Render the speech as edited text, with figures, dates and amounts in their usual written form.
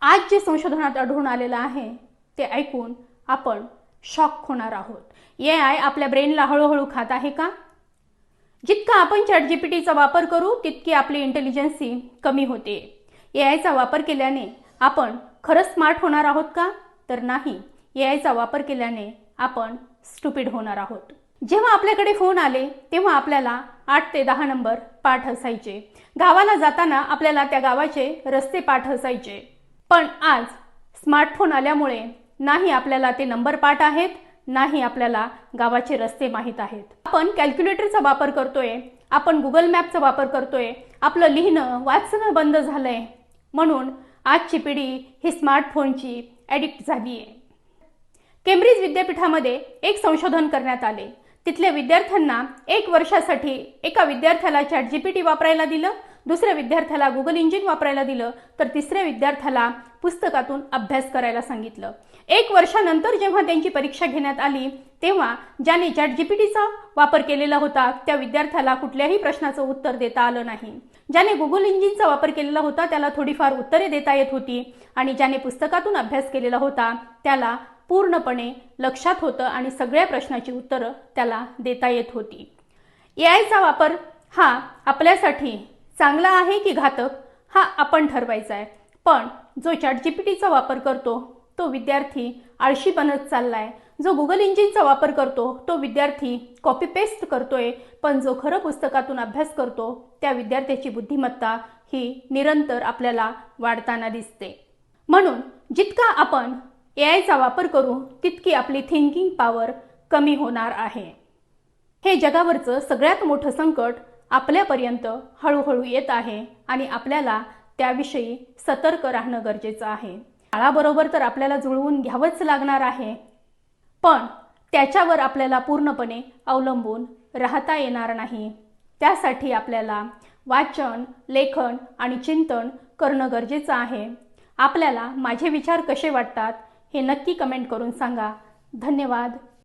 आज जे संशोधनात आढळून आलेलं आहे ते ऐकून आपण शॉक होणार आहोत. AI आपल्या ब्रेनला हळूहळू खात आहे का? जितका आपण ChatGPTचा वापर करू तितकी आपली इंटेलिजन्सी कमी होते. AIचा वापर केल्याने आपण खरंच स्मार्ट होणार आहोत का? तर नाही. AIचा वापर केल्याने आपण स्टुपिड होणार आहोत. जेव्हा आपल्याकडे फोन आले तेव्हा आपल्याला 8 ते 10 नंबर पाठ असायचे. गावाला जाताना आपल्याला त्या गावाचे रस्ते पाठ असायचे. पण आज स्मार्टफोन आल्यामुळे नाही आपल्याला ते नंबर पाठ आहेत, नाही आपल्याला गावाचे रस्ते माहीत आहेत. आपण कॅल्क्युलेटरचा वापर करतोय, आपण गुगल मॅपचा वापर करतोय, आपलं लिहिणं वाचणं बंद झालंय. म्हणून आजची पिढी ही स्मार्टफोनची ॲडिक्ट झाली आहे. केम्ब्रिज विद्यापीठामध्ये एक संशोधन करण्यात आले. तिथल्या विद्यार्थ्यांना 1 वर्षासाठी एका विद्यार्थ्याला ChatGPT वापरायला दिलं, दुसऱ्या विद्यार्थ्याला गुगल इंजिन वापरायला दिलं, तर तिसऱ्या विद्यार्थ्याला पुस्तकातून अभ्यास करायला सांगितलं. 1 वर्षानंतर जेव्हा त्यांची परीक्षा घेण्यात आली तेव्हा ज्याने ChatGPTचा वापर केलेला होता त्या विद्यार्थ्याला कुठल्याही प्रश्नाचं उत्तर देता आलं नाही. ज्याने गुगल इंजिनचा वापर केलेला होता त्याला थोडीफार उत्तरे देता येत होती आणि ज्याने पुस्तकातून अभ्यास केलेला होता त्याला पूर्णपणे लक्षात होतं आणि सगळ्या प्रश्नाची उत्तरं त्याला देता येत होती. AIचा वापर हा आपल्यासाठी चांगला आहे की घातक हा आपण ठरवायचा आहे. पण जो ChatGPTचा वापर करतो तो विद्यार्थी आळशी बनत चाललाय. जो गुगल इंजिनचा वापर करतो तो विद्यार्थी कॉपी पेस्ट करतोय. पण जो खरं पुस्तकातून अभ्यास करतो त्या विद्यार्थ्याची बुद्धिमत्ता ही निरंतर आपल्याला वाढताना दिसते. म्हणून जितका आपण AIचा वापर करू तितकी आपली थिंकिंग पॉवर कमी होणार आहे. हे जगावरचं सगळ्यात मोठं संकट आपल्यापर्यंत हळूहळू येत आहे आणि आपल्याला त्याविषयी सतर्क राहणं गरजेचं आहे. काळाबरोबर तर आपल्याला जुळवून घ्यावंच लागणार आहे, पण त्याच्यावर आपल्याला पूर्णपणे अवलंबून राहता येणार नाही. त्यासाठी आपल्याला वाचन, लेखन आणि चिंतन करणं गरजेचं आहे. आपल्याला माझे विचार कसे वाटतात हे नक्की कमेंट करून सांगा. धन्यवाद.